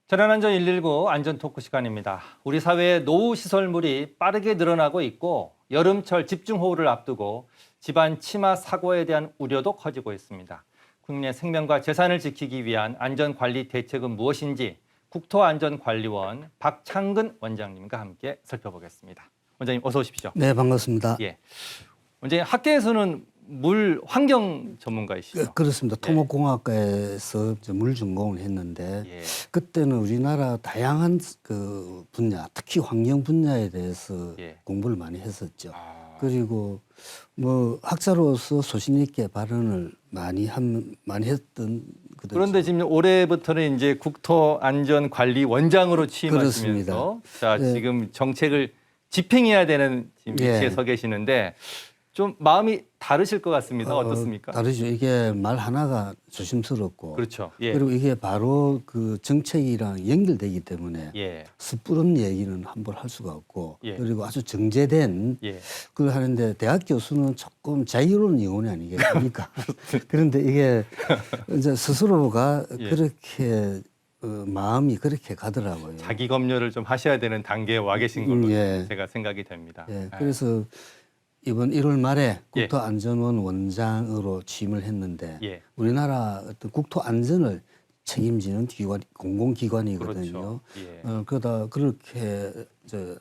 재난안전 119 안전 토크 시간입니다. 우리 사회의 노후 시설물이 빠르게 늘어나고 있고 여름철 집중호우를 앞두고 집안 침하 사고에 대한 우려도 커지고 있습니다. 국민의 생명과 재산을 지키기 위한 안전관리 대책은 무엇인지 국토안전관리원 박창근 원장님과 함께 살펴보겠습니다. 원장님 어서 오십시오. 네, 반갑습니다. 예. 원장님 학계에서는 물 환경 전문가이시죠? 그렇습니다. 토목공학과에서 물 전공을 했는데 예. 그때는 우리나라 다양한 그 분야, 특히 환경 분야에 대해서 예. 공부를 많이 했었죠. 아. 그리고 뭐 학자로서 소신 있게 발언을 많이 했던 그렇죠. 그런데 지금 올해부터는 이제 국토안전관리원장으로 취임하시면서 그렇습니다. 자, 네. 지금 정책을 집행해야 되는 지금 위치에 예. 서 계시는데 좀 마음이 다르실 것 같습니다. 어떻습니까? 다르죠. 이게 말 하나가 조심스럽고 그렇죠. 예. 그리고 이게 바로 그 정책이랑 연결되기 때문에 예. 섣부른 얘기는 함부로 할 수가 없고 예. 그리고 아주 정제된 예. 그걸 하는데 대학 교수는 조금 자유로운 영혼이 아니겠습니까? 그런데 이게 이제 스스로가 예. 그렇게 마음이 그렇게 가더라고요. 자기 검열을 좀 하셔야 되는 단계에 와 계신 걸로 예. 제가 생각이 됩니다. 예, 그래서 이번 1월 말에 예. 국토안전원 원장으로 취임을 했는데 예. 우리나라 어떤 국토안전을 책임지는 기관, 공공기관이거든요. 그렇죠. 예. 그러다 그렇게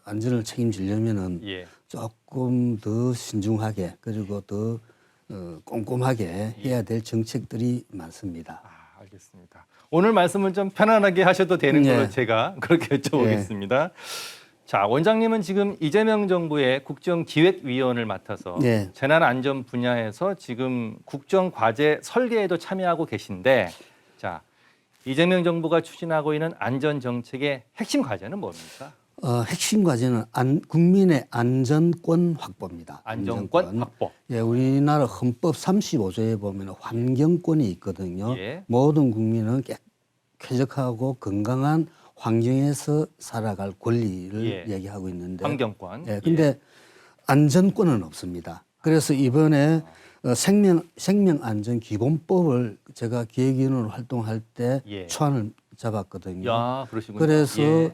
안전을 책임지려면은 예. 조금 더 신중하게 그리고 더 꼼꼼하게 해야 될 정책들이 많습니다. 아, 알겠습니다. 오늘 말씀을 좀 편안하게 하셔도 되는 예. 걸로 제가 그렇게 여쭤보겠습니다. 자, 원장님은 지금 이재명 정부의 국정기획위원을 맡아서 네. 재난안전 분야에서 지금 국정과제 설계에도 참여하고 계신데, 자, 이재명 정부가 추진하고 있는 안전정책의 핵심 과제는 뭡니까? 핵심 과제는 국민의 안전권 확보입니다. 안전권 확보. 예, 우리나라 헌법 35조에 보면 환경권이 있거든요. 예. 모든 국민은 쾌적하고 건강한 환경에서 살아갈 권리를 예. 얘기하고 있는데 환경권. 예, 근데 안전권은 없습니다. 그래서 이번에 생명안전기본법을 제가 기획위원으로 활동할 때 예. 초안을 잡았거든요. 야, 그러시군요. 그래서 예.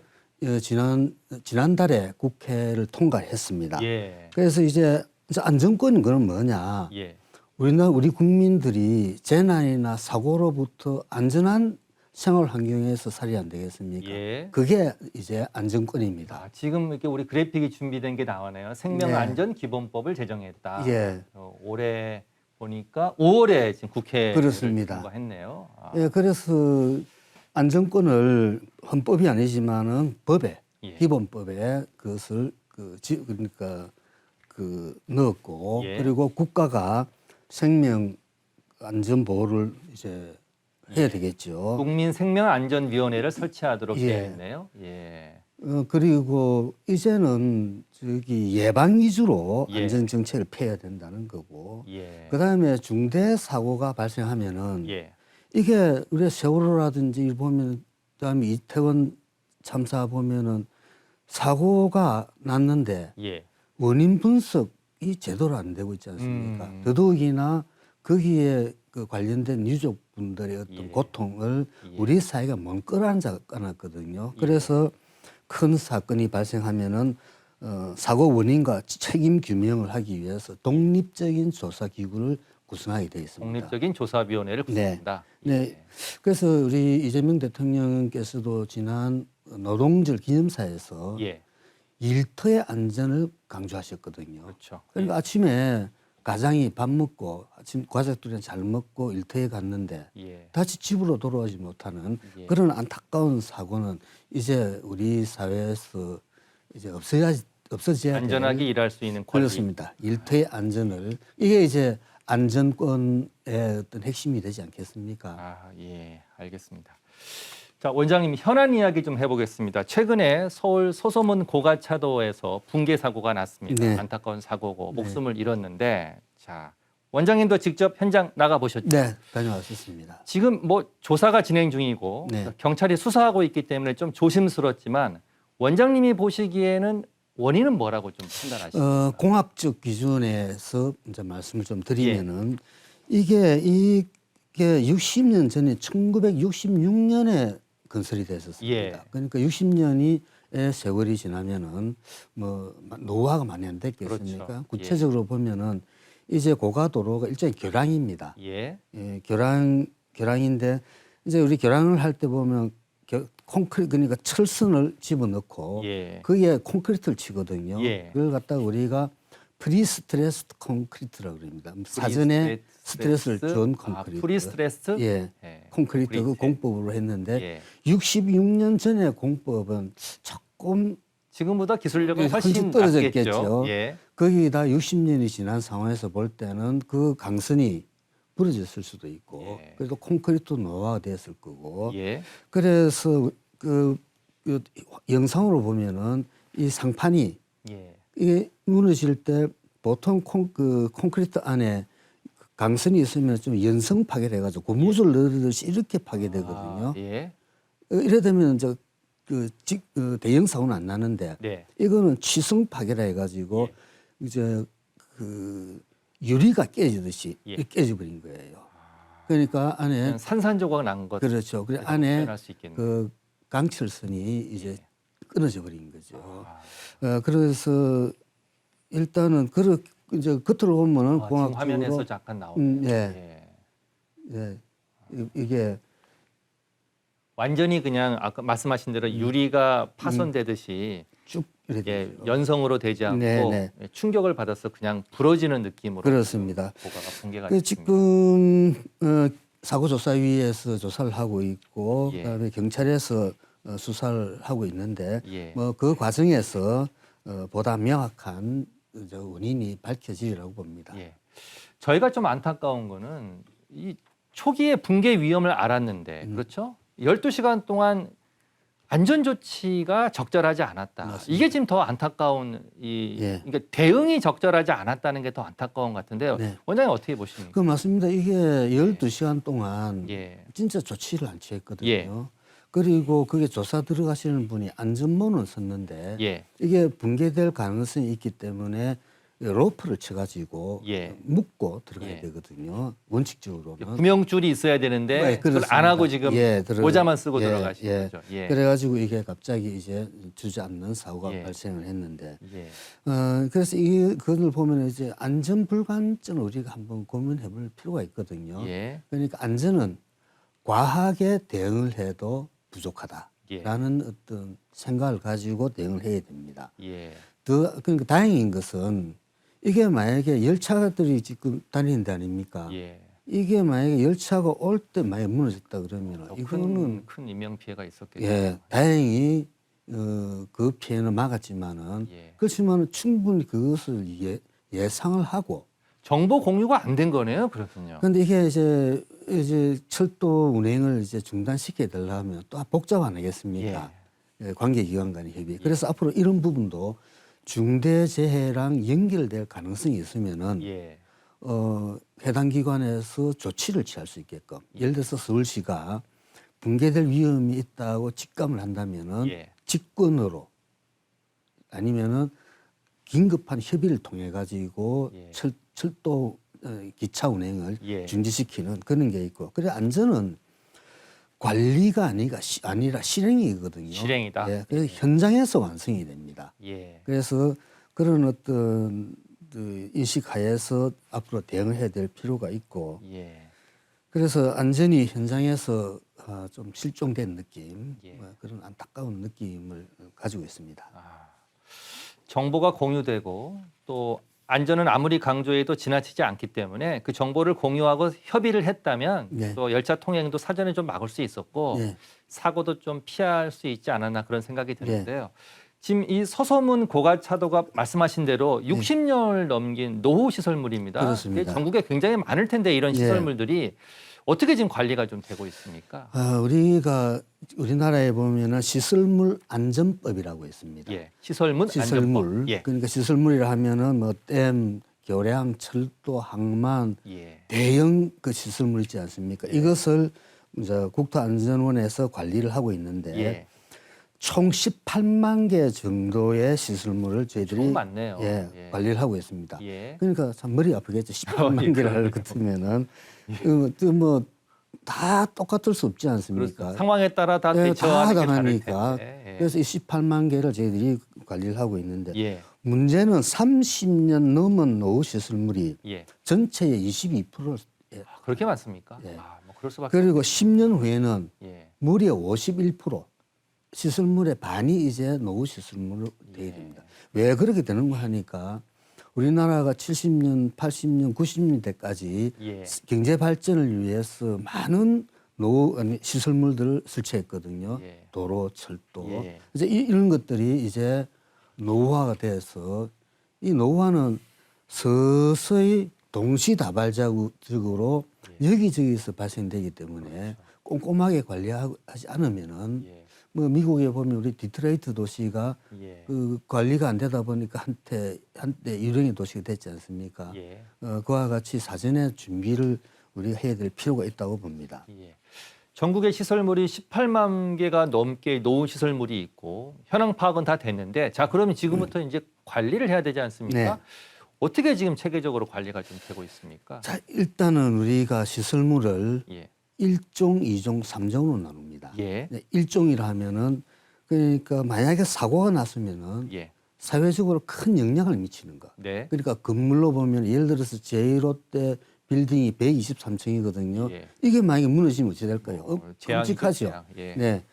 지난달에 국회를 통과했습니다. 예. 그래서 이제 안전권은 그럼 뭐냐? 예. 우리 국민들이 재난이나 사고로부터 안전한 생활 환경에서 살이 안 되겠습니까? 예. 그게 이제 안전권입니다. 아, 지금 이렇게 우리 그래픽이 준비된 게 나오네요. 생명안전기본법을 제정했다. 예. 올해 보니까 5월에 지금 국회에 그렇습니다. 통과했네요. 아, 예, 그래서 안전권을 헌법이 아니지만은 법에 예. 기본법에 그것을 그러니까 넣었고 예. 그리고 국가가 생명 안전 보호를 이제 해야 되겠죠. 국민생명안전위원회를 설치하도록 예. 되어 있네요. 예. 그리고 이제는 예방 위주로 예. 안전 정책을 펴야 된다는 거고. 예. 그다음에 중대 사고가 발생하면은 예. 이게 우리 세월호라든지 보면 그다음에 이태원 참사 보면은 사고가 났는데 예. 원인 분석이 제대로 안 되고 있지 않습니까? 더더욱이나 거기에 관련된 유족분들의 어떤 예. 고통을 예. 우리 사회가 못 끌어안았거든요. 그래서 큰 사건이 발생하면은 사고 원인과 책임 규명을 하기 위해서 독립적인 조사 기구를 구성하게 되어 있습니다. 독립적인 조사위원회를 구성한다. 네. 예. 그래서 우리 이재명 대통령께서도 지난 노동절 기념사에서 예. 일터의 안전을 강조하셨거든요. 그렇죠. 그러니까 아침에 가장이 밥 먹고 아침 가족들이랑 잘 먹고 일터에 갔는데 예. 다시 집으로 돌아오지 못하는 예. 그런 안타까운 사고는 이제 우리 사회에서 이제 없어져야 안전하게 될 일할 수 있는 권리. 그렇습니다. 일터의 안전을 이게 이제 안전권의 어떤 핵심이 되지 않겠습니까? 아, 예, 알겠습니다. 자, 원장님 현안 이야기 좀 해보겠습니다. 최근에 서울 소소문 고가차도에서 붕괴 사고가 났습니다. 네. 안타까운 사고고 목숨을 잃었는데, 자, 원장님도 직접 현장 나가 보셨죠? 네, 다녀왔었습니다. 지금 뭐 조사가 진행 중이고 네. 경찰이 수사하고 있기 때문에 좀 조심스럽지만 원장님이 보시기에는 원인은 뭐라고 좀 판단하십니까? 공학적 기준에서 이제 말씀을 좀 드리면은 이게 60년 전에 1966년에 건설이 됐었습니다. 예. 그러니까 60년이 세월이 지나면은 뭐 노후화가 많이 안 됐겠습니까? 그렇죠. 구체적으로 보면은 이제 고가도로가 일종의 교량입니다. 예. 예, 교량인데 이제 우리 교량을 할 때 보면 콘크리트 그러니까 철선을 집어넣고 예. 거기에 콘크리트를 치거든요. 예. 그걸 갖다가 우리가 프리스트레스 콘크리트라고 그럽니다. 사전에 스트레스를 준 콘크리트. 프리스트레스? 예. 콘크리트 그 공법으로 했는데 예. 66년 전에 공법은 조금 지금보다 기술력은 훨씬 떨어졌겠죠. 낮겠죠. 예. 거기다 60년이 지난 상황에서 볼 때는 그 강선이 부러졌을 수도 있고 예. 그래도 콘크리트 노화가 됐을 거고 예. 그래서 그 영상으로 보면은 이 상판이 예. 이게 무너질 때 보통 콘크리트 안에 강선이 있으면 좀 연성 파괴를 해가지고 고무줄 넣듯이 이렇게 파괴되거든요. 아, 예. 이래 되면 이제 대형 사고는 안 나는데 네. 이거는 취성 파괴라 해가지고 이제 그 유리가 깨지듯이 예. 깨져버린 거예요. 그러니까 안에 그냥 산산조각 난 것. 그렇죠. 그래 안에 표현할 수 있겠네요. 그 강철선이 이제 끊어져 버린 거죠. 아. 그래서 일단은 이제 겉으로 보면은 지금 공학적으로 화면에서 잠깐 나오네요. 예. 예. 이게 완전히 그냥 아까 말씀하신 대로 유리가 파손되듯이 쭉 이렇게 예, 되죠. 연성으로 되지 않고 네, 네. 예, 충격을 받아서 그냥 부러지는 느낌으로 그렇습니다. 고가가 붕괴가 그 됐습니다. 지금 사고조사위에서 조사를 하고 있고 예. 그다음에 경찰에서 수사를 하고 있는데 예. 뭐 그 과정에서 보다 명확한 이제 원인이 밝혀지리라고 봅니다. 예. 저희가 좀 안타까운 거는 이 초기에 붕괴 위험을 알았는데 그렇죠? 12시간 동안 안전 조치가 적절하지 않았다. 맞습니다. 이게 지금 더 안타까운 예. 그러니까 대응이 적절하지 않았다는 게 더 안타까운 것 같은데요. 네. 원장님 어떻게 보십니까? 그 맞습니다. 이게 12시간 동안 예. 진짜 조치를 안 취했거든요. 예. 그리고 그게 조사 들어가시는 분이 안전문을 썼는데 예. 이게 붕괴될 가능성이 있기 때문에 로프를 쳐가지고 예. 묶고 들어가야 예. 되거든요. 원칙적으로는. 구명줄이 있어야 되는데 네, 그걸 그렇습니다. 안 하고 지금 예, 모자만 쓰고 예, 들어가신 예. 거죠. 예. 그래가지고 이게 갑자기 이제 주저앉는 사고가 예. 발생을 했는데, 예. 그래서 그걸 보면 이제 안전 불감증을 우리가 한번 고민해볼 필요가 있거든요. 예. 그러니까 안전은 과하게 대응을 해도 부족하다라는 어떤 생각을 가지고 대응을 해야 됩니다. 예. 그러니까 다행인 것은 이게 만약에 열차들이 지금 다니는 데 아닙니까? 예. 이게 만약에 열차가 올 때 많이 무너졌다 그러면 더 이거는 큰 인명 피해가 있었겠죠. 예 다행히 그 피해는 막았지만은 예. 그렇지만은 충분히 그것을 예상을 하고 정보 공유가 안 된 거네요. 그렇군요. 그런데 이게 이제 철도 운행을 이제 중단시켜야 되려면 또 복잡 아니겠습니까? 예, 관계기관 간의 협의. 그래서 앞으로 이런 부분도 중대재해랑 연결될 가능성이 있으면은 예. 해당 기관에서 조치를 취할 수 있게끔 예를 들어서 서울시가 붕괴될 위험이 있다고 직감을 한다면은 예. 직권으로 아니면은 긴급한 협의를 통해 가지고 예. 철도 기차 운행을 예. 중지시키는 그런 게 있고 그래 안전은 관리가 아니라 실행이거든요. 실행이다. 예, 그래서 현장에서 완성이 됩니다. 예. 그래서 그런 어떤 인식하에서 앞으로 대응을 해야 될 필요가 있고 예. 그래서 안전이 현장에서 좀 실종된 느낌 예. 그런 안타까운 느낌을 가지고 있습니다. 정보가 공유되고 또 안전은 아무리 강조해도 지나치지 않기 때문에 그 정보를 공유하고 협의를 했다면 네. 또 열차 통행도 사전에 좀 막을 수 있었고 네. 사고도 좀 피할 수 있지 않았나 그런 생각이 드는데요. 지금 이 서소문 고가차도가 말씀하신 대로 60년을 넘긴 노후 시설물입니다. 그렇습니다. 이게 전국에 굉장히 많을 텐데 이런 예. 시설물들이 어떻게 지금 관리가 좀 되고 있습니까? 우리나라에 보면은 시설물 안전법이라고 있습니다. 예. 시설물 시설물 안전법. 예. 그러니까 시설물이라 하면은 뭐 댐, 교량, 철도, 항만 예. 대형 그 시설물 있지 않습니까? 이것을 이제 국토안전원에서 관리를 하고 있는데 예. 총 18만 개 정도의 시설물을 저희들이 총 많네요. 예, 예. 관리를 하고 있습니다. 예. 그러니까 참 머리 아프겠죠. 18만 개를 할 것 같으면은 뭐 다 똑같을 수 없지 않습니까? 그렇습니다. 상황에 따라 다 예, 다 대처하는 게 다를 하니까. 텐데. 예. 그래서 이 18만 개를 저희들이 관리를 하고 있는데 예. 문제는 30년 넘은 노후 시설물이 예. 전체의 22%를 아, 그렇게 많습니까? 예. 아, 뭐 그럴 수밖에. 그리고 10년 후에는 예. 무려 51% 시설물의 반이 이제 노후 시설물로 되어야 예. 됩니다. 왜 그렇게 되는가 하니까 우리나라가 70년, 80년, 90년대까지 예. 경제 발전을 위해서 많은 노후 시설물들을 설치했거든요. 예. 도로, 철도. 예. 이제 이런 것들이 이제 노후화가 돼서 이 노후화는 서서히 동시다발적으로 여기저기서 발생되기 때문에 꼼꼼하게 관리하지 않으면은 예. 뭐 미국에 보면 우리 디트로이트 도시가 예. 그 관리가 안 되다 보니까 한때 유령의 도시가 됐지 않습니까? 예. 그와 같이 사전에 준비를 우리가 해야 될 필요가 있다고 봅니다. 예. 전국의 시설물이 18만 개가 넘게 노후 시설물이 있고 현황 파악은 다 됐는데 자 그러면 지금부터 이제 관리를 해야 되지 않습니까? 네. 어떻게 지금 체계적으로 관리가 좀 되고 있습니까? 자, 일단은 우리가 시설물을 예. 1종, 2종, 3종으로 나눕니다. 예. 네, 1종이라 하면은 그러니까 만약에 사고가 났으면은 예. 사회적으로 큰 영향을 미치는 거. 네. 그러니까 건물로 보면 예를 들어서 제1호대 빌딩이 123층이거든요. 예. 이게 만약에 무너지면 어찌 될까요? 재앙이죠, 끔찍하죠. 재앙. 예. 네.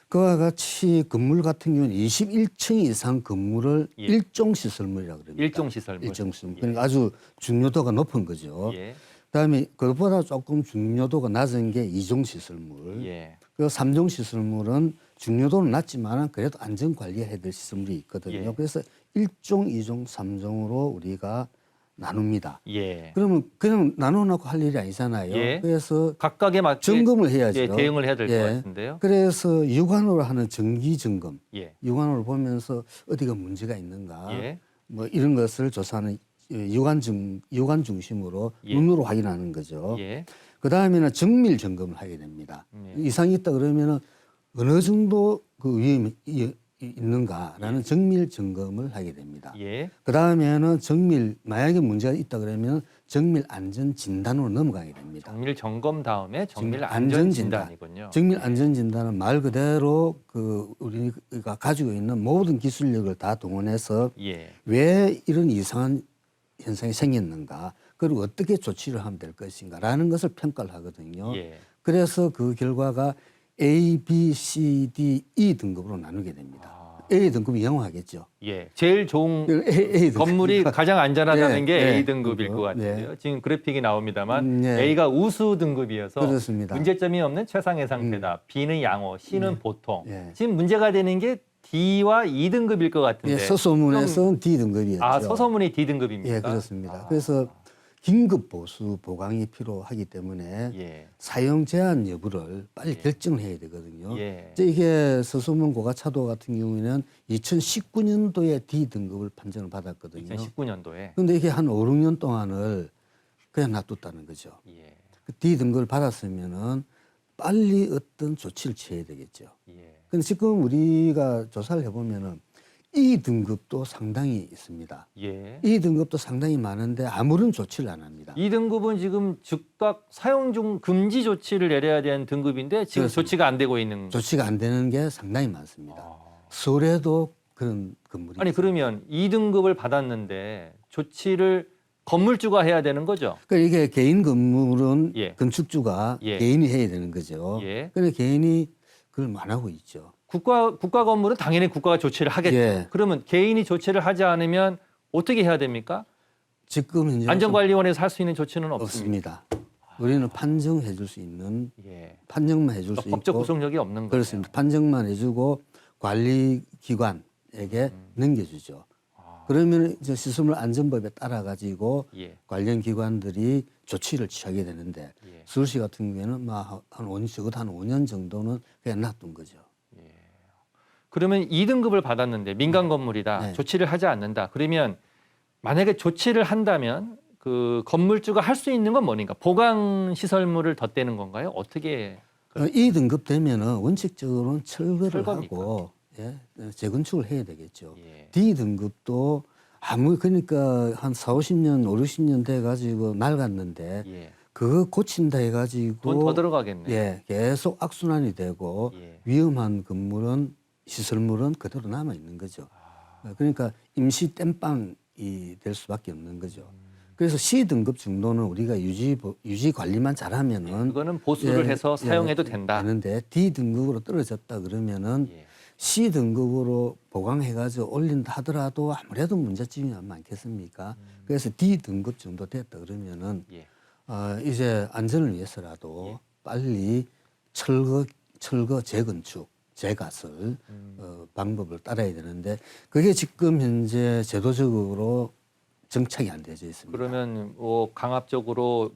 그와 같이 건물 같은 경우는 21층 이상 건물을 예. 일종 시설물이라고 그럽니다. 일종 시설물. 일종 시설물. 예. 그러니까 아주 중요도가 높은 거죠. 예. 그다음에 그것보다 조금 중요도가 낮은 게 2종 시설물. 예. 그 3종 시설물은 중요도는 낮지만 그래도 안전 관리해야 될 시설물이 있거든요. 예. 그래서 1종, 2종, 3종으로 우리가 나눕니다. 예. 그러면 그냥 나눠놓고 할 일이 아니잖아요. 예. 그래서 각각에 맞게 점검을 해야죠. 예, 대응을 해야 될 것 예. 같은데요. 그래서 육안으로 하는 정기 점검, 예. 육안으로 보면서 어디가 문제가 있는가, 예. 뭐 이런 것을 조사하는 육안 중심으로 예. 눈으로 확인하는 거죠. 예. 그 다음에는 정밀 점검을 하게 됩니다. 예. 이상이 있다 그러면은 어느 정도 그 위험이 있는가라는 정밀 점검을 하게 됩니다. 예. 그 다음에는 만약에 문제가 있다 그러면 정밀 안전 진단으로 넘어가게 됩니다. 정밀 점검 다음에 정밀 정밀 안전 안전 진단이군요. 정밀 안전 진단은 말 그대로 그 우리가 가지고 있는 모든 기술력을 다 동원해서 예. 왜 이런 이상한 현상이 생겼는가, 그리고 어떻게 조치를 하면 될 것인가라는 것을 평가를 하거든요. 예. 그래서 그 결과가 A, B, C, D, E 등급으로 나누게 됩니다. 아. A 등급이 영어하겠죠. 예. 제일 좋은 A 등급. 건물이 가장 안전하다는 예, 게 예, A 등급일 것 네. 같은데요. 지금 그래픽이 나옵니다만 예. A가 우수 등급이어서 그렇습니다. 문제점이 없는 최상의 상태다. B는 양호, C는 보통. 예. 지금 문제가 되는 게 D와 E 등급일 것 같은데. 예, 서소문에서는 D 등급이었죠. 아, 서소문이 D 등급입니까? 예, 그렇습니다. 아. 그래서 긴급 보수 보강이 필요하기 때문에 예. 사용 제한 여부를 빨리 예. 결정을 해야 되거든요. 예. 이제 이게 서소문 고가차도 같은 경우에는 2019년도에 D 등급을 판정을 받았거든요. 2019년도에. 그런데 이게 한 5, 6년 동안을 그냥 놔뒀다는 거죠. 예. 그 D 등급을 받았으면은 빨리 어떤 조치를 취해야 되겠죠. 예. 근데 지금 우리가 조사를 해보면은 E 등급도 상당히 있습니다. 예. E 등급도 상당히 많은데 아무런 조치를 안 합니다. 이 등급은 지금 즉각 사용 중 금지 조치를 내려야 되는 등급인데 지금 그렇습니다. 조치가 안 되고 있는. 조치가 안 되는 게 상당히 많습니다. 아. 서울에도 그런 건물이 아니 있습니다. 그러면 2등급을 받았는데 조치를 건물주가 해야 되는 거죠? 그러니까 이게 개인 건물은 예. 건축주가 예. 개인이 해야 되는 거죠. 예. 그런데 개인이 그걸 안 하고 있죠. 국가 건물은 당연히 국가가 조치를 하겠죠. 예. 그러면 개인이 조치를 하지 않으면 어떻게 해야 됩니까? 지금 현재 안전관리원에서 할 수 있는 조치는 없습니다. 없습니다. 우리는 판정해 줄 수 있는 예. 판정만 해줄 수 법적 있고 구속력이 없는 거예요. 그렇습니다. 판정만 해주고 관리기관에게 넘겨주죠. 아. 그러면 이제 시설물 안전법에 따라 가지고 예. 관련 기관들이 조치를 취하게 되는데 예. 서울시 서울시 같은 경우에는 적어도 한 5년 정도는 그냥 놔둔 거죠. 그러면 2등급을 받았는데 민간 건물이다. 네. 조치를 하지 않는다. 그러면 만약에 조치를 한다면 그 건물주가 할 수 있는 건 뭐니까? 보강 시설물을 덧대는 건가요? 어떻게? 이 등급 되면은 원칙적으로는 철거를 철거입니까? 하고 재건축을 해야 되겠죠. 예. D 등급도 그러니까 한 4, 50년, 5, 60년 돼 가지고 낡았는데 예. 그거 고친다 해가지고 돈 더 들어가겠네. 예, 계속 악순환이 되고 예. 위험한 건물은 시설물은 그대로 남아 있는 거죠. 그러니까 임시 땜빵이 될 수밖에 없는 거죠. 그래서 C등급 정도는 우리가 유지 관리만 잘하면은 그거는 보수를 해서 사용해도 된다. 되는데 D등급으로 떨어졌다 그러면은 예. C등급으로 보강해가지고 올린다 하더라도 아무래도 문제점이 많겠습니까? 그래서 D등급 정도 됐다 그러면은 예. 이제 안전을 위해서라도 빨리 철거 재건축, 재가설 방법을 따라야 되는데 그게 지금 현재 제도적으로 정착이 안 되어 있습니다. 그러면 강압적으로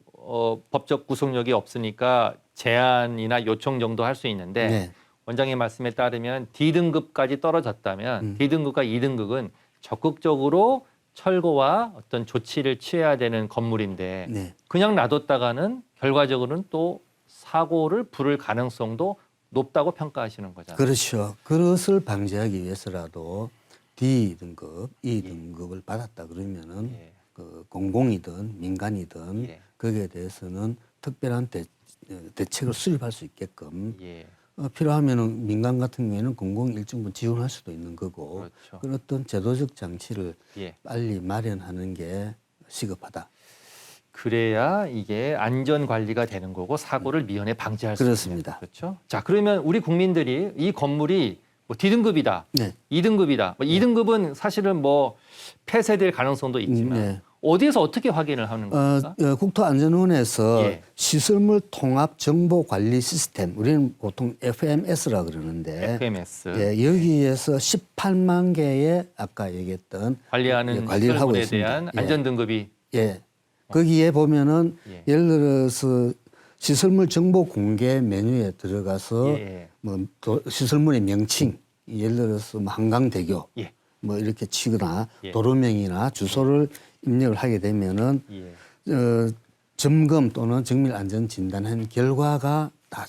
법적 구속력이 없으니까 제안이나 요청 정도 할 수 있는데 네. 원장님 말씀에 따르면 D등급까지 떨어졌다면 D등급과 2등급은 적극적으로 철거와 어떤 조치를 취해야 되는 건물인데 네. 그냥 놔뒀다가는 결과적으로는 또 사고를 부를 가능성도 높다고 평가하시는 거잖아요. 그렇죠. 그것을 방지하기 위해서라도 D등급, E등급을 받았다 그러면은 예. 그 공공이든 민간이든 예. 거기에 대해서는 특별한 대책을 수립할 수 있게끔 예. 필요하면은 민간 같은 경우에는 공공 일정분 지원할 수도 있는 거고 그렇죠. 그런 어떤 제도적 장치를 예. 빨리 마련하는 게 시급하다. 그래야 이게 안전 관리가 되는 거고 사고를 미연에 방지할 수 그렇습니다. 있는 그렇죠. 자, 그러면 우리 국민들이 이 건물이 뭐 D등급이다, 네. 2등급이다. 뭐 2등급은 사실은 뭐 폐쇄될 가능성도 있지만 네. 어디에서 어떻게 확인을 하는 겁니까? 국토안전원에서 예. 시설물 통합 정보 관리 시스템, 우리는 보통 FMS라 그러는데 FMS 예, 여기에서 18만 개의 아까 얘기했던 관리하는 예, 관리를 하고 시설물에 있습니다. 대한 예. 안전 등급이 예. 거기에 보면은 예. 예를 들어서 시설물 정보 공개 메뉴에 들어가서 예. 뭐 시설물의 명칭, 예를 들어서 뭐 한강대교 예. 뭐 이렇게 치거나 예. 도로명이나 주소를 입력을 하게 되면은 예. 점검 또는 정밀 안전 진단한 결과가 다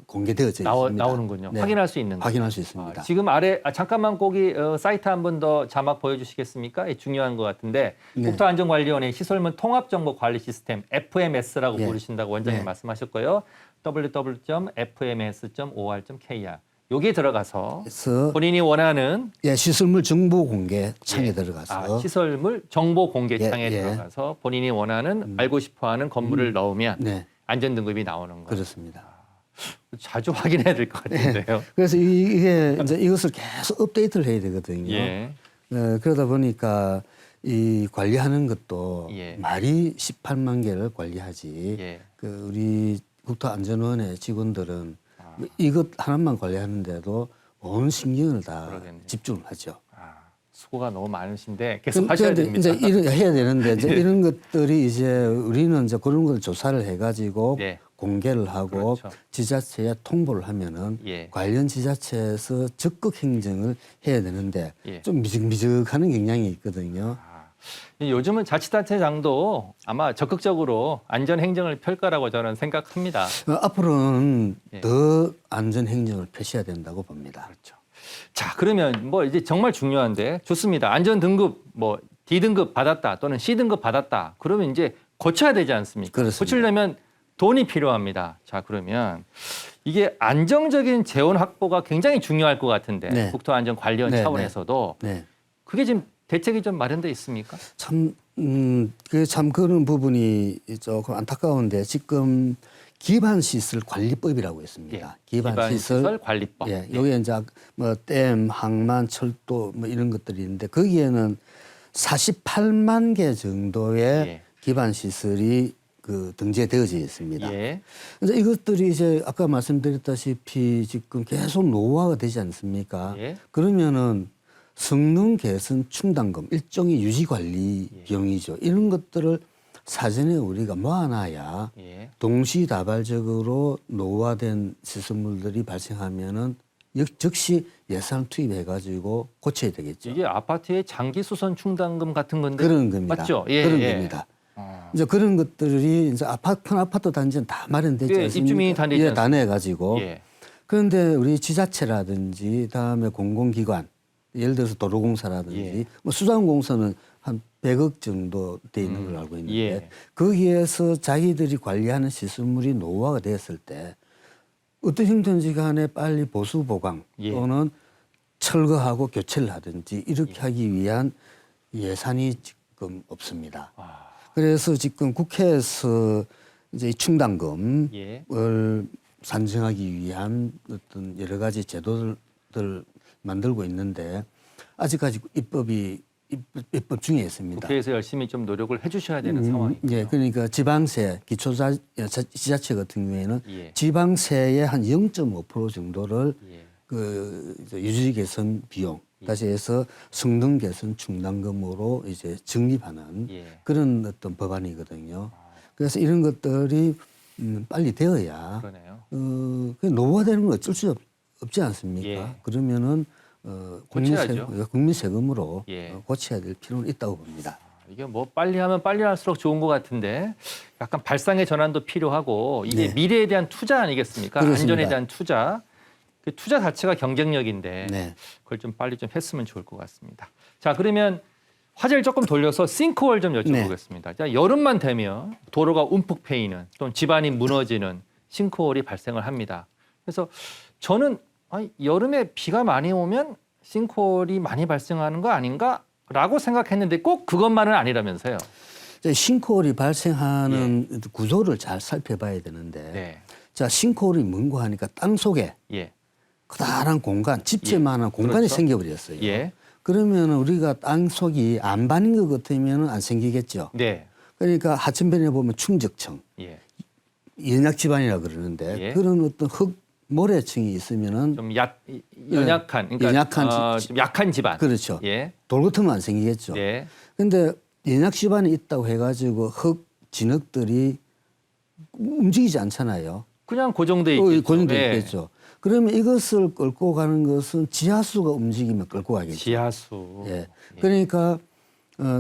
공개되어져 있습니다. 나오는군요. 네. 확인할 수 있는 거죠. 확인할 수 있습니다. 지금 아래 잠깐만 거기 사이트 한 번 더 자막 보여주시겠습니까? 중요한 것 같은데 네. 국토안전관리원회 시설물 통합정보관리 시스템 FMS라고 예. 부르신다고 원장님 네. 말씀하셨고요. www.fms.or.kr 여기에 들어가서 그래서 본인이 원하는 예, 시설물 정보 공개 창에 들어가서 시설물 정보 공개 예, 창에 예. 들어가서 본인이 원하는 알고 싶어하는 건물을 넣으면 네, 안전 등급이 나오는 거예요. 그렇습니다. 자주 확인해야 될 것 같은데요. 그래서 이게 이제 이것을 계속 업데이트를 해야 되거든요. 예. 그러다 보니까 이 관리하는 것도 예. 말이 18만 개를 관리하지. 예. 그 우리 국토안전원의 직원들은 뭐 이것 하나만 관리하는데도 온 신경을 다 그러겠네요. 집중을 하죠. 수고가 너무 많으신데 계속 하셔야 그런데 됩니다. 이제 이런 해야 되는데 이제 네. 이런 것들이 이제 우리는 이제 그런 걸 조사를 해가지고 네. 공개를 하고 그렇죠. 지자체에 통보를 하면은 예. 관련 지자체에서 적극 행정을 해야 되는데 예. 좀 미적미적하는 경향이 있거든요. 요즘은 자치단체장도 아마 적극적으로 안전 행정을 펼 거라고 저는 생각합니다. 앞으로는 예. 더 안전 행정을 펼쳐야 된다고 봅니다. 그렇죠. 자, 그러면 뭐 이제 정말 중요한데 좋습니다. 안전 등급 뭐 D등급 받았다 또는 C등급 받았다. 그러면 이제 고쳐야 되지 않습니까? 그렇습니다. 고치려면 돈이 필요합니다. 자, 그러면 이게 안정적인 재원 확보가 굉장히 중요할 것 같은데 네. 국토안전관리원 네, 차원에서도 네. 그게 지금 대책이 좀 마련돼 있습니까? 참, 참 그런 부분이 조금 안타까운데 지금 기반시설 관리법이라고 있습니다. 기반시설 관리법. 예, 여기에 이제 뭐 댐, 항만, 철도 뭐 이런 것들이 있는데 거기에는 48만 개 정도의 예. 기반시설이 그 등재되어져 있습니다. 예. 그래서 이것들이 이제 아까 말씀드렸다시피 지금 계속 노후화가 되지 않습니까? 예. 그러면은 성능 개선 충당금 일종의 유지 관리 비용이죠. 이런 것들을 사전에 우리가 모아놔야 예. 동시다발적으로 노후화된 시설물들이 발생하면은 즉시 예산 투입해가지고 고쳐야 되겠죠. 이게 아파트의 장기 수선 충당금 같은 건데 그런 겁니다. 맞죠? 예, 그런 예. 겁니다. 이제 그런 것들이 이제 큰 아파트 단지는 다 마련되지 예, 않습니까? 입주민이 다 내지 예, 다 내가지고. 예. 그런데 우리 지자체라든지 다음에 공공기관, 예를 들어서 도로공사라든지 예. 뭐 수자원공사는 한 100억 정도 돼 있는 걸로 알고 있는데 예. 거기에서 자기들이 관리하는 시설물이 노후화가 됐을 때 어떤 형태든지 간에 빨리 보수 보강 예. 또는 철거하고 교체를 하든지 이렇게 하기 위한 예산이 지금 없습니다. 아, 그래서 지금 국회에서 이제 이 충당금을 예. 산정하기 위한 어떤 여러 가지 제도들 만들고 있는데 아직까지 입법 중에 있습니다. 국회에서 열심히 좀 노력을 해주셔야 되는 상황이군요. 예, 그러니까 지방세, 기초지자체 같은 경우에는 예. 지방세의 한 0.5% 정도를 예. 그 이제 유지 개선 비용, 다시 해서 성능 개선 충당금으로 이제 적립하는 예. 그런 어떤 법안이거든요. 그래서 이런 것들이 빨리 되어야 그러네요. 그 노후화되는 건 어쩔 수 없지 않습니까? 예. 그러면은 고쳐야죠. 국민 세금으로 예. 고쳐야 될 필요는 있다고 봅니다. 이게 뭐 빨리 하면 빨리 할수록 좋은 것 같은데 약간 발상의 전환도 필요하고 이게 네. 미래에 대한 투자 아니겠습니까? 그렇습니다. 안전에 대한 투자. 그 투자 자체가 경쟁력인데 네. 그걸 좀 빨리 좀 했으면 좋을 것 같습니다. 자, 그러면 화제를 조금 돌려서 싱크홀 좀 여쭤보겠습니다. 자, 여름만 되면 도로가 움푹 패이는 또는 집안이 무너지는 싱크홀이 발생을 합니다. 그래서 저는 여름에 비가 많이 오면 싱크홀이 많이 발생하는 거 아닌가라고 생각했는데 꼭 그것만은 아니라면서요. 싱크홀이 발생하는 구조를 잘 살펴봐야 되는데 네. 자 싱크홀이 뭔고 하니까 땅 속에 예. 커다란 공간, 집채만한 공간이 그렇죠. 생겨버렸어요. 예. 그러면 우리가 땅 속이 안반인 것 같으면 안 생기겠죠. 네. 그러니까 하천변에 보면 충적층, 예. 연약 지반이라 그러는데 예. 그런 어떤 흙 모래층이 있으면은 좀 연약한, 그러니까 좀 약한 집안. 그렇죠. 예. 돌 같으면 안 생기겠죠. 예. 근데 연약 지반이 있다고 해가지고 흙 진흙들이 움직이지 않잖아요. 그냥 고정돼 있겠죠. 고정돼 예. 있겠죠. 그러면 이것을 끌고 가는 것은 지하수가 움직이면 끌고 가겠죠. 지하수. 예. 그러니까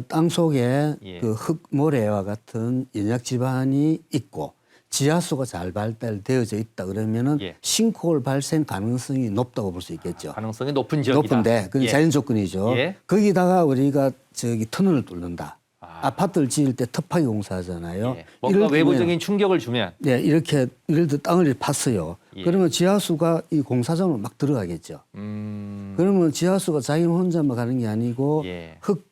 땅 속에 예. 그 흙 모래와 같은 연약 지반이 있고 지하수가 잘 발달되어져 있다 그러면은 예. 싱크홀 발생 가능성이 높다고 볼 수 있겠죠. 가능성이 높은 지역이다. 높은데 그건 예. 자연 조건이죠. 예. 거기다가 우리가 저기 터널을 뚫는다. 아. 아파트를 지을 때 터파기 공사하잖아요. 예. 뭔가 이럴 경우에는 외부적인 충격을 주면 네, 이렇게 예를 들어 땅을 팠어요. 예. 그러면 지하수가 이 공사장으로 막 들어가겠죠. 그러면 지하수가 자기 혼자만 가는 게 아니고 예. 흙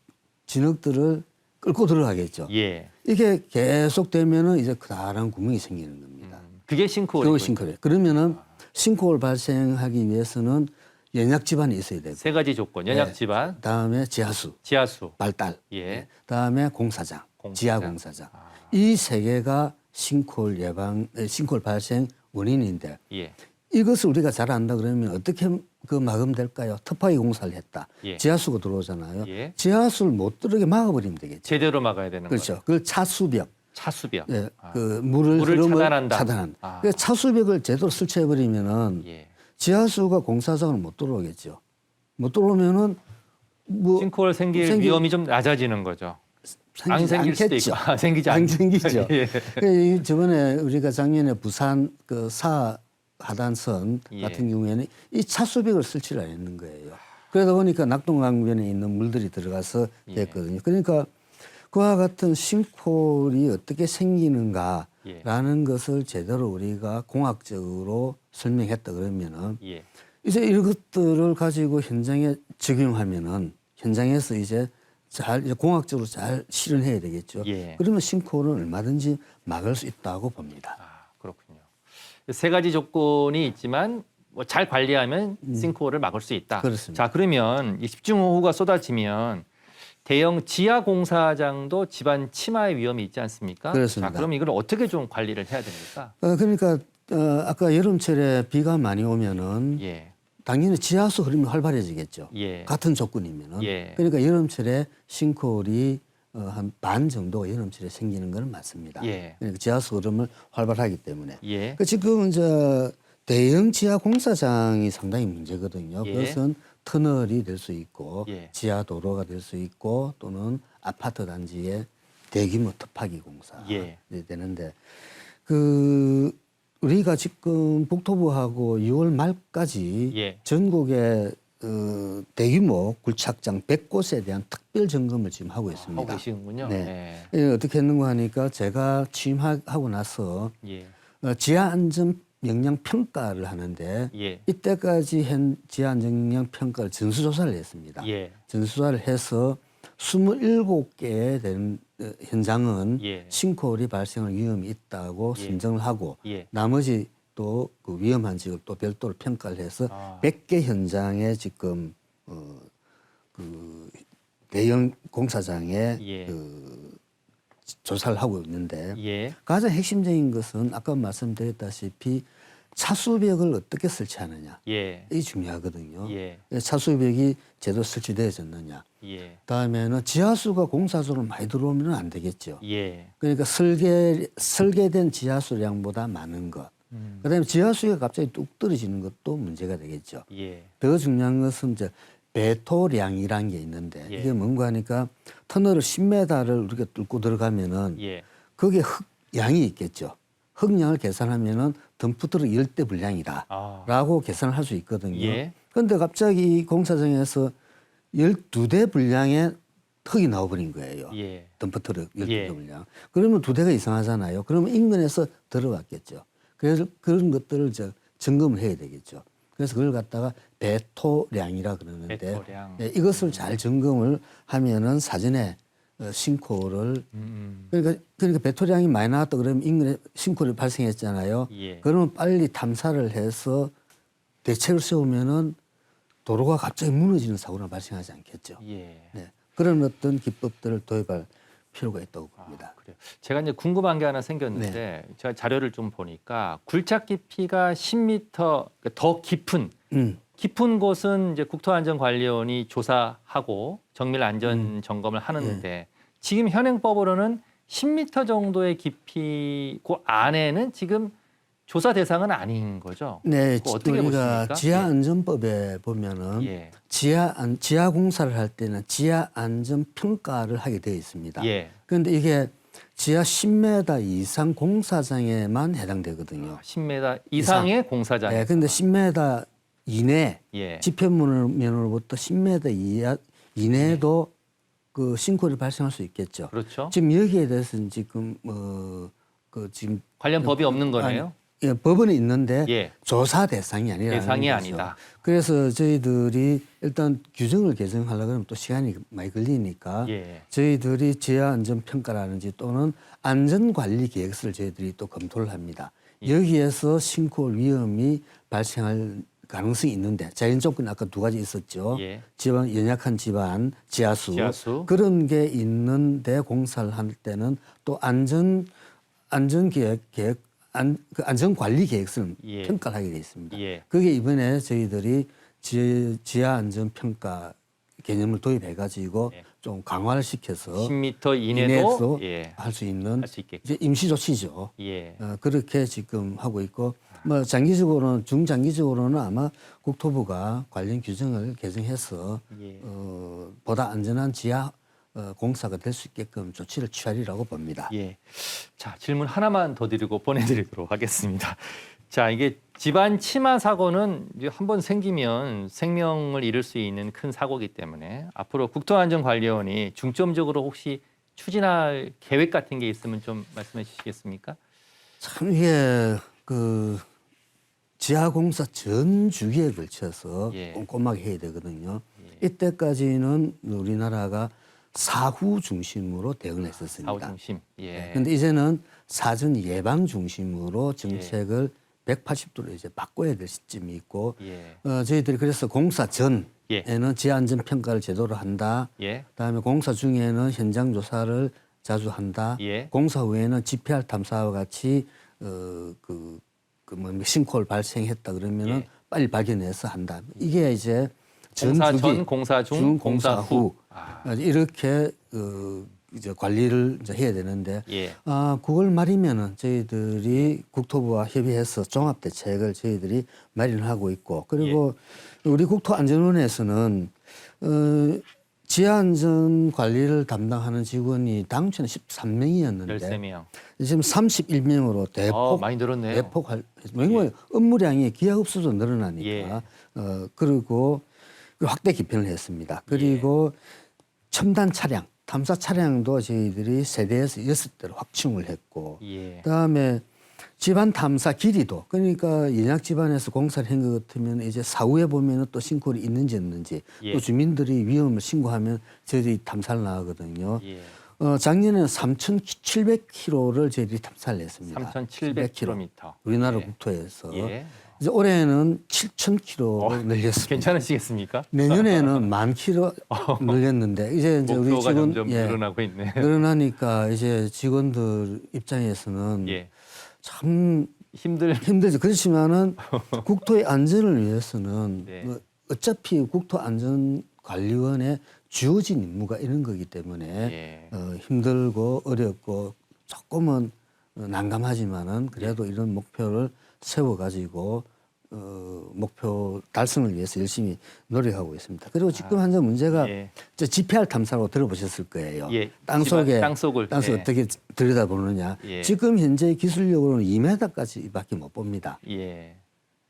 진흙들을 끌고 들어가겠죠. 예. 이게 계속 되면은 이제 커다란 구멍이 생기는 겁니다. 그게 싱크홀이고. 그걸 싱크홀. 그러면은 싱크홀 발생하기 위해서는 연약 지반이 있어야 되고, 세 가지 조건. 연약 네. 지반, 다음에 지하수, 지하수. 발달, 예. 다음에 공사장, 지하 공사장. 이 세 개가 싱크홀 발생 원인인데 예. 이것을 우리가 잘 안다 그러면 어떻게 그 막음될까요? 터파기 공사를 했다. 예. 지하수가 들어오잖아요. 예. 지하수를 못 들어오게 막아버리면 되겠죠. 제대로 막아야 되는 그렇죠. 거죠. 그걸 차수벽. 차수벽. 예, 그 물을 흐름을 차단한다. 차단한. 아. 그 차수벽을 제대로 설치해버리면은 예. 지하수가 공사장을 못 들어오겠죠. 못 들어오면은 뭐 싱크홀 생길 위험이 좀 낮아지는 거죠. 안 생길 수도 있고. 생기지 안 않- 생기죠. 예. 그 저번에 우리가 작년에 부산 그 사 하단선 예. 같은 경우에는 이 차수벽을 설치를 안 했는 거예요. 그러다 보니까 낙동강변에 있는 물들이 들어가서 예. 됐거든요. 그러니까 그와 같은 싱크홀이 어떻게 생기는가라는 예. 것을 제대로 우리가 공학적으로 설명했다 그러면은 예. 이제 이런 것들을 가지고 현장에 적용하면은 현장에서 이제 이제 공학적으로 잘 실현해야 되겠죠. 예. 그러면 싱크홀은 얼마든지 막을 수 있다고 봅니다. 아, 그렇군요. 세 가지 조건이 있지만 뭐 잘 관리하면 싱크홀을 막을 수 있다. 그렇습니다. 자, 그러면 이 집중호우가 쏟아지면 대형 지하 공사장도 집안 침하의 위험이 있지 않습니까? 그렇습니다. 자, 그럼 이걸 어떻게 좀 관리를 해야 됩니까? 그러니까 아까 여름철에 비가 많이 오면은 예. 당연히 지하수 흐름이 활발해지겠죠. 예. 같은 조건이면은. 예. 그러니까 여름철에 싱크홀이 한 반 정도가 여름철에 생기는 건 맞습니다. 예. 그러니까 지하수 흐름을 활발하기 때문에. 예. 그 지금 이제 대형 지하 공사장이 상당히 문제거든요. 예. 그것은 터널이 될 수 있고 예. 지하 도로가 될 수 있고 또는 아파트 단지의 대규모 터파기 공사 예. 되는데 우리가 지금 국토부하고 6월 말까지 예. 전국에 대규모 굴착장 100곳에 대한 특별 점검을 지금 하고 있습니다. 하고 계시는군요. 네. 어떻게 했는가 하니까 제가 취임하고 나서 예. 지하 안전 역량 평가를 하는데 예. 이때까지 지하 안전 역량 평가를 전수조사를 했습니다. 예. 전수조사를 해서 27개에 되는 현장은 예. 싱크홀이 발생할 위험이 있다고 예. 선정을 하고 예. 나머지 또 그 위험한 지역을 또 별도로 평가를 해서 100개 현장에 지금 그 대형 공사장에 예. 조사를 하고 있는데 예. 가장 핵심적인 것은 아까 말씀드렸다시피 차수벽을 어떻게 설치하느냐 예. 이게 중요하거든요. 예. 차수벽이 제대로 설치되어졌느냐. 예. 다음에는 지하수가 공사적으로 많이 들어오면 안 되겠죠. 예. 그러니까 설계된 지하수량보다 많은 것. 그다음에 지하수가 갑자기 뚝 떨어지는 것도 문제가 되겠죠. 예. 더 중요한 것은 이제 배토량이라는 게 있는데 예. 이게 뭔가 하니까 터널을 10m를 우리가 뚫고 들어가면은 예. 거기에 흙양이 있겠죠. 흙양을 계산하면은 덤프트럭 10대 분량이다. 아. 라고 계산을 할 수 있거든요. 예. 그런데 갑자기 이 공사장에서 12대 분량의 흙이 나와버린 거예요. 예. 덤프트럭 12대 예. 분량. 그러면 두 대가 이상하잖아요. 그러면 인근에서 들어갔겠죠. 그래서 그런 것들을 점검을 해야 되겠죠. 그래서 그걸 갖다가 배토량이라 그러는데 배토량. 예, 이것을 잘 점검을 하면은 사전에 싱크홀을 그러니까 배토량이 많이 나왔다 그러면 인근에 싱크홀이 발생했잖아요. 예. 그러면 빨리 탐사를 해서 대책을 세우면은 도로가 갑자기 무너지는 사고가 발생하지 않겠죠. 예. 네. 그런 어떤 기법들을 도입할 필요가 있다고 봅니다. 그래요. 제가 이제 궁금한 게 하나 생겼는데 제가 자료를 좀 보니까 굴착 깊이가 10m 그러니까 더 깊은 곳은 이제 국토안전관리원이 조사하고 정밀 안전 점검을 하는데 지금 현행법으로는 10m 정도의 깊이 그 안에는 지금 조사 대상은 아닌 거죠. 네, 그거 어떻게 우리가 보십니까? 지하안전법에 보면은 예. 지하 공사를 할 때는 지하 안전 평가를 하게 되어 있습니다. 예. 그런데 이게 지하 10m 이상 공사장에만 해당되거든요. 10m 이상의 공사장. 네, 그런데 10m 이내 예. 지표면으로부터 10m 이내도 그 싱크홀이 발생할 수 있겠죠. 그렇죠. 지금 여기에 대해서는 지금 지금 관련 법이 없는 거네요. 예, 법은 있는데 예. 조사 대상이 아니라는 대상이 거죠. 아니다. 그래서 저희들이 일단 규정을 개정하려고 하면 또 시간이 많이 걸리니까 예. 저희들이 지하 안전 평가라든지 또는 안전 관리 계획서를 저희들이 또 검토를 합니다. 예. 여기에서 싱크홀 위험이 발생할 가능성이 있는데 자연 조건이 아까 두 가지 있었죠. 예. 집안 연약한 집안 지하수 그런 게 있는데 공사를 할 때는 또 안전 관리 계획서는 예. 평가를 하게 돼 있습니다. 예. 그게 이번에 저희들이 지하 안전 평가 개념을 도입해 가지고 예. 좀 강화를 시켜서 10m 이내에서 이내도 예. 할 수 있는 할 수 있게끔. 이제 임시 조치죠. 예. 그렇게 지금 하고 있고 뭐 장기적으로는 중장기적으로는 아마 국토부가 관련 규정을 개정해서 예. 보다 안전한 지하 공사가 될 수 있게끔 조치를 취하리라고 봅니다. 예. 자, 질문 하나만 더 드리고 보내드리도록 하겠습니다. 자, 이게 집안 치마 사고는 한번 생기면 생명을 잃을 수 있는 큰 사고이기 때문에 앞으로 국토안전관리원이 중점적으로 혹시 추진할 계획 같은 게 있으면 좀 말씀해 주시겠습니까? 참 이게 그 지하 공사 전 주기에 걸쳐서 예. 꼼꼼하게 해야 되거든요. 이때까지는 우리나라가 사후 중심으로 대응을 했었습니다. 사후 중심. 예. 그런데 이제는 사전 예방 중심으로 정책을 180도로 이제 바꿔야 될 시점이 있고 예. 저희들이 그래서 공사 전에는 예. 지하 안전 평가를 제대로 한다. 예. 그다음에 공사 중에는 현장 조사를 자주 한다. 예. 공사 후에는 GPR 탐사와 같이 싱크홀 발생했다 그러면은 예. 빨리 발견해서 한다. 이게 이제 공사 전주기, 전, 공사 중, 공사 후. 이렇게 이제 관리를 이제 해야 되는데 예. 그걸 말이면은 저희들이 국토부와 협의해서 종합 대책을 저희들이 마련하고 있고 그리고 우리 국토안전원에서는 지하 안전 관리를 담당하는 직원이 당초는 13명이었는데 13명. 지금 31명으로 대폭 많이 늘었네요. 왜냐면 업무량이 기하급수로 늘어나니까 예. 그리고 확대 개편을 했습니다. 그리고 첨단 차량, 탐사 차량도 저희들이 세대에서 6대로 확충을 했고 예. 그다음에 집안 탐사 길이도 그러니까 연약 집안에서 공사를 한 것 같으면 이제 사후에 보면은 또 싱크홀이 있는지 없는지 예. 또 주민들이 위험을 신고하면 저희들이 탐사를 나가거든요. 예. 작년에는 3,700km를 저희들이 탐사를 했습니다. 3,700km. 우리나라 예. 국토에서 예. 이제 올해는 7,000km를 늘렸습니다. 괜찮으시겠습니까? 내년에는 10,000km 늘렸는데 이제 우리 목표가 직원 점점 늘어나고 있네. 늘어나니까 이제 직원들 입장에서는 예. 참 힘들죠. 그렇지만은 국토의 안전을 위해서는 네. 뭐 어차피 국토안전관리원에 주어진 임무가 이런 거기 때문에 예. 힘들고 어렵고 조금은 난감하지만은 그래도 이런 목표를 세워가지고 목표 달성을 위해서 열심히 노력하고 있습니다. 그리고 지금 현재 문제가 예. 저 GPR 탐사로 들어보셨을 거예요. 예. 땅속에 땅속을 예. 어떻게 들여다보느냐. 예. 지금 현재 기술력으로는 2m까지밖에 못 봅니다. 예.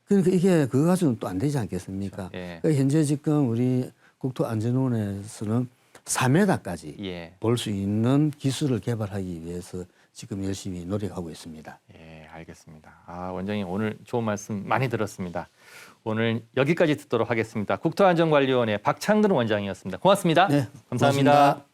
그러니까 이게 그거 가지고는 또 안 되지 않겠습니까? 예. 그러니까 현재 지금 우리 국토안전원에서는 4m까지 예. 볼 수 있는 기술을 개발하기 위해서 지금 열심히 노력하고 있습니다. 예, 알겠습니다. 원장님 오늘 좋은 말씀 많이 들었습니다. 오늘 여기까지 듣도록 하겠습니다. 국토안전관리원의 박창근 원장이었습니다. 고맙습니다. 네, 감사합니다. 고맙습니다.